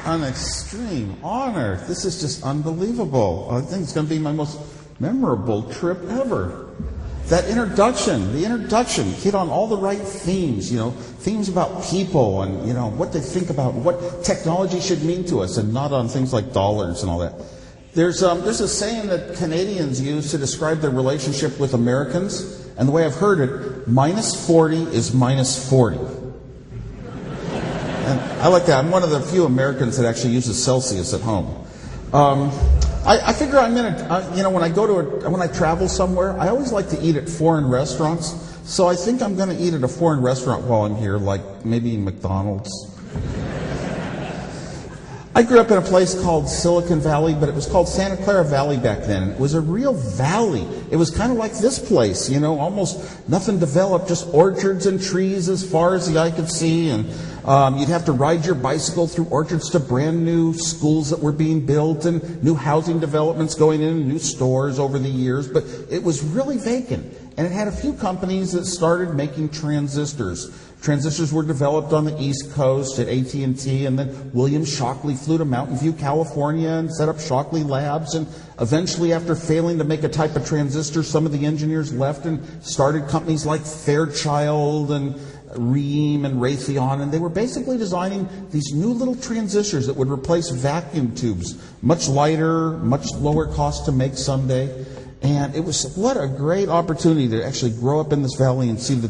an extreme honor. This is just unbelievable. I think it's going to be my most memorable trip ever. That introduction, hit on all the right themes, themes about people and, what they think about, what technology should mean to us, and not on things like dollars and all that. There's a saying that Canadians use to describe their relationship with Americans, and the way I've heard it, -40 is -40. And I like that. I'm one of the few Americans that actually uses Celsius at home. I figure I'm gonna, when I travel somewhere, I always like to eat at foreign restaurants. So I think I'm gonna eat at a foreign restaurant while I'm here, like maybe McDonald's. I grew up in a place called Silicon Valley, but it was called Santa Clara Valley back then. And it was a real valley. It was kind of like this place, almost nothing developed, just orchards and trees as far as the eye could see. And you'd have to ride your bicycle through orchards to brand new schools that were being built and new housing developments going in and new stores over the years. But it was really vacant. And it had a few companies that started making transistors. Transistors were developed on the East Coast at AT&T, and then William Shockley flew to Mountain View, California, and set up Shockley Labs. And eventually, after failing to make a type of transistor, some of the engineers left and started companies like Fairchild and Rheem and Raytheon, and they were basically designing these new little transistors that would replace vacuum tubes, much lighter, much lower cost to make someday. And it was, what a great opportunity to actually grow up in this valley and see the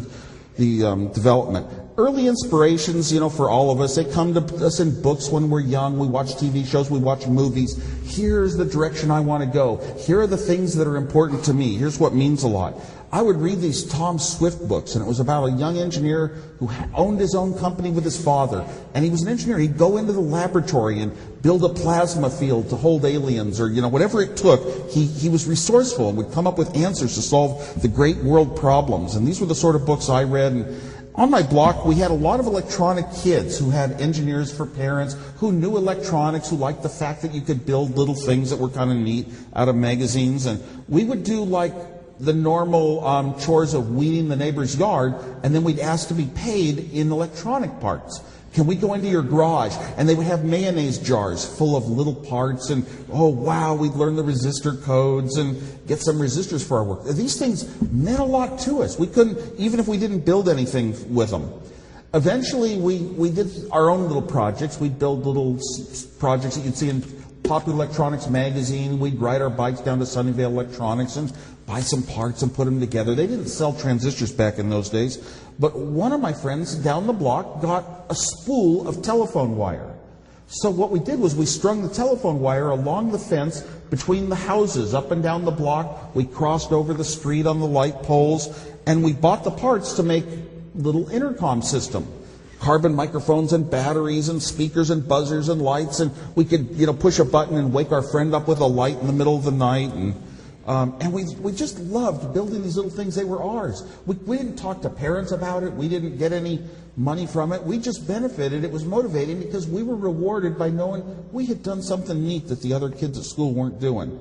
development. Early inspirations, for all of us, they come to us in books when we're young. We watch TV shows, we watch movies. Here's the direction I want to go. Here are the things that are important to me. Here's what means a lot. I would read these Tom Swift books, and it was about a young engineer who owned his own company with his father. And he was an engineer. He'd go into the laboratory and build a plasma field to hold aliens or, whatever it took. He was resourceful and would come up with answers to solve the great world problems. And these were the sort of books I read. And on my block, we had a lot of electronic kids who had engineers for parents, who knew electronics, who liked the fact that you could build little things that were kind of neat out of magazines. And we would do the normal chores of weeding the neighbor's yard, and then we'd ask to be paid in electronic parts. Can we go into your garage? And they would have mayonnaise jars full of little parts, and oh wow, we'd learn the resistor codes and get some resistors for our work. These things meant a lot to us. We couldn't, even if we didn't build anything with them. Eventually, we did our own little projects. We'd build little projects that you'd see in Popular Electronics magazine. We'd ride our bikes down to Sunnyvale Electronics and buy some parts and put them together. They didn't sell transistors back in those days, but one of my friends down the block got a spool of telephone wire. So what we did was we strung the telephone wire along the fence between the houses up and down the block. We crossed over the street on the light poles, and we bought the parts to make little intercom system. Carbon microphones and batteries and speakers and buzzers and lights, and we could, push a button and wake our friend up with a light in the middle of the night. And we just loved building these little things. They were ours. We didn't talk to parents about it. We didn't get any money from it. We just benefited. It was motivating because we were rewarded by knowing we had done something neat that the other kids at school weren't doing.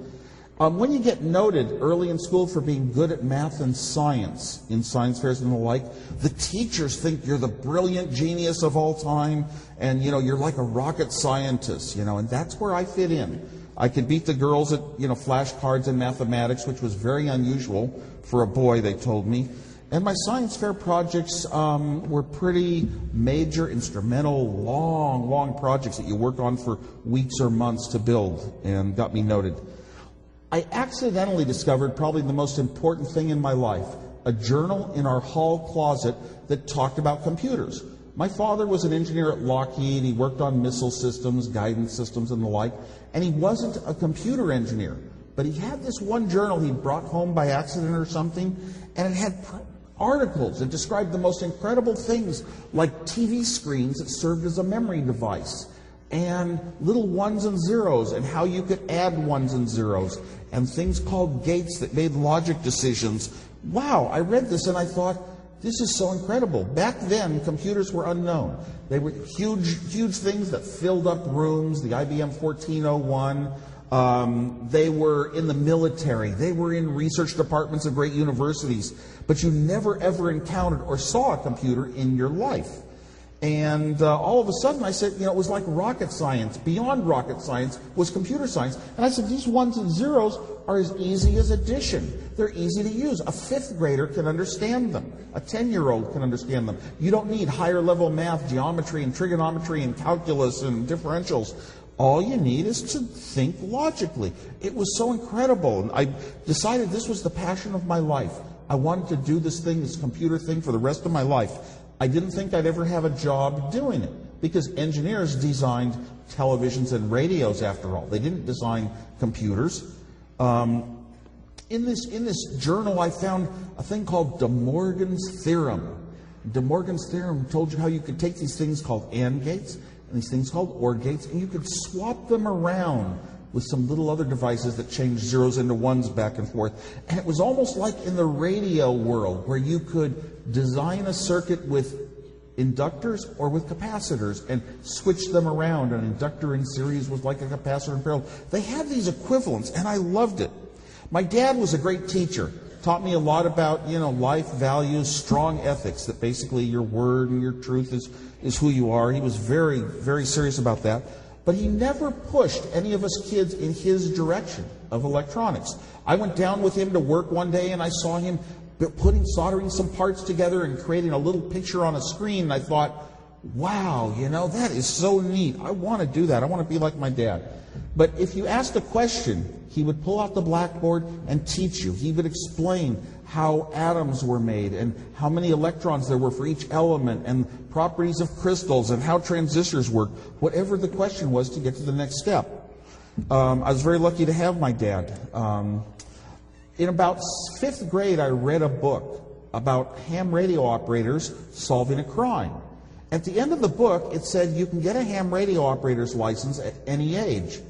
When you get noted early in school for being good at math and science, in science fairs and the like, the teachers think you're the brilliant genius of all time, and you're like a rocket scientist, and that's where I fit in. I could beat the girls at, flashcards and mathematics, which was very unusual for a boy, they told me. And my science fair projects were pretty major, instrumental, long projects that you work on for weeks or months to build, and got me noted. I accidentally discovered probably the most important thing in my life, a journal in our hall closet that talked about computers. My father was an engineer at Lockheed. He worked on missile systems, guidance systems, and the like. And he wasn't a computer engineer. But he had this one journal he brought home by accident or something, and it had articles that described the most incredible things, like TV screens that served as a memory device, and little ones and zeros, and how you could add ones and zeros, and things called gates that made logic decisions. Wow, I read this and I thought, this is so incredible. Back then, computers were unknown. They were huge things that filled up rooms, the IBM 1401. They were in the military. They were in research departments of great universities. But you never, ever encountered or saw a computer in your life. And all of a sudden I said, it was like rocket science. Beyond rocket science was computer science. And I said, these ones and zeros are as easy as addition. They're easy to use. A fifth grader can understand them. A 10-year-old can understand them. You don't need higher level math, geometry and trigonometry and calculus and differentials. All you need is to think logically. It was so incredible. And I decided this was the passion of my life. I wanted to do this thing, this computer thing, for the rest of my life. I didn't think I'd ever have a job doing it, because engineers designed televisions and radios, after all. They didn't design computers. In this journal, I found a thing called De Morgan's theorem. De Morgan's theorem told you how you could take these things called AND gates and these things called OR gates, and you could swap them around with some little other devices that changed zeros into ones back and forth. And it was almost like in the radio world, where you could design a circuit with inductors or with capacitors and switch them around. An inductor in series was like a capacitor in parallel. They had these equivalents, and I loved it. My dad was a great teacher. Taught me a lot about, life, values, strong ethics, that basically your word and your truth is who you are. He was very, very serious about that. But he never pushed any of us kids in his direction of electronics. I went down with him to work one day, and I saw him soldering some parts together and creating a little picture on a screen. And I thought, wow, that is so neat. I want to do that. I want to be like my dad. But if you asked a question, he would pull out the blackboard and teach you. He would explain how atoms were made and how many electrons there were for each element and properties of crystals and how transistors work, whatever the question was, to get to the next step. I was very lucky to have my dad. In about 5th grade, I read a book about ham radio operators solving a crime. At the end of the book, it said you can get a ham radio operator's license at any age.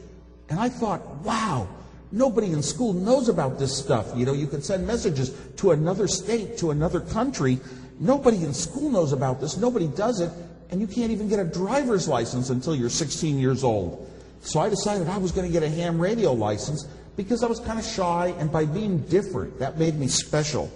And I thought, wow, nobody in school knows about this stuff. You can send messages to another state, to another country. Nobody in school knows about this. Nobody does it. And you can't even get a driver's license until you're 16 years old. So I decided I was going to get a ham radio license because I was kind of shy, and by being different, that made me special.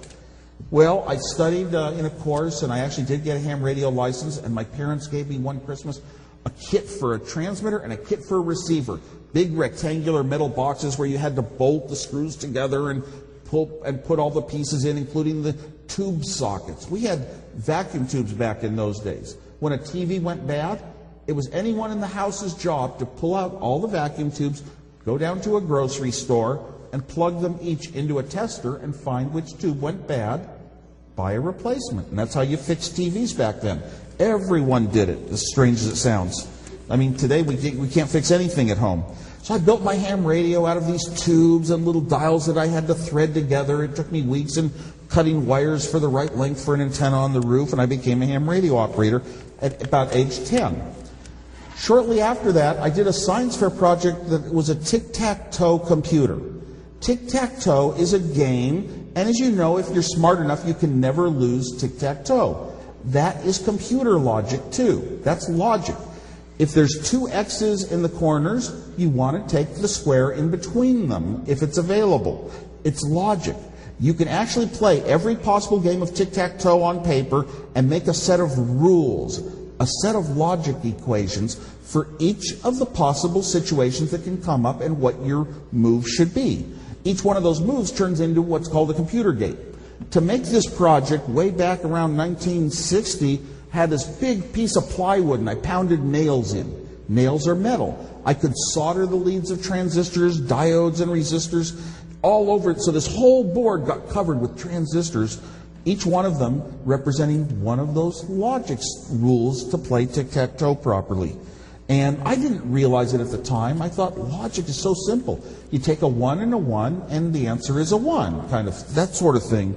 Well, I studied in a course, and I actually did get a ham radio license, and my parents gave me one Christmas a kit for a transmitter and a kit for a receiver. Big rectangular metal boxes where you had to bolt the screws together and put all the pieces in, including the tube sockets. We had vacuum tubes back in those days. When a TV went bad, it was anyone in the house's job to pull out all the vacuum tubes, go down to a grocery store, and plug them each into a tester and find which tube went bad, buy a replacement. And that's how you fixed TVs back then. Everyone did it, as strange as it sounds. I mean, today we can't fix anything at home. So I built my ham radio out of these tubes and little dials that I had to thread together. It took me weeks and cutting wires for the right length for an antenna on the roof, and I became a ham radio operator at about age 10. Shortly after that, I did a science fair project that was a tic-tac-toe computer. Tic-tac-toe is a game, and as you know, if you're smart enough, you can never lose tic-tac-toe. That is computer logic, too. That's logic. If there's 2 X's in the corners, you want to take the square in between them if it's available. It's logic. You can actually play every possible game of tic-tac-toe on paper and make a set of rules, a set of logic equations for each of the possible situations that can come up and what your move should be. Each one of those moves turns into what's called a computer gate. To make this project, way back around 1960, had this big piece of plywood, and I pounded nails in. Nails are metal. I could solder the leads of transistors, diodes, and resistors all over it. So this whole board got covered with transistors, each one of them representing one of those logic rules to play tic-tac-toe properly. And I didn't realize it at the time. I thought logic is so simple. You take a 1 and a 1, and the answer is a 1, kind of that sort of thing.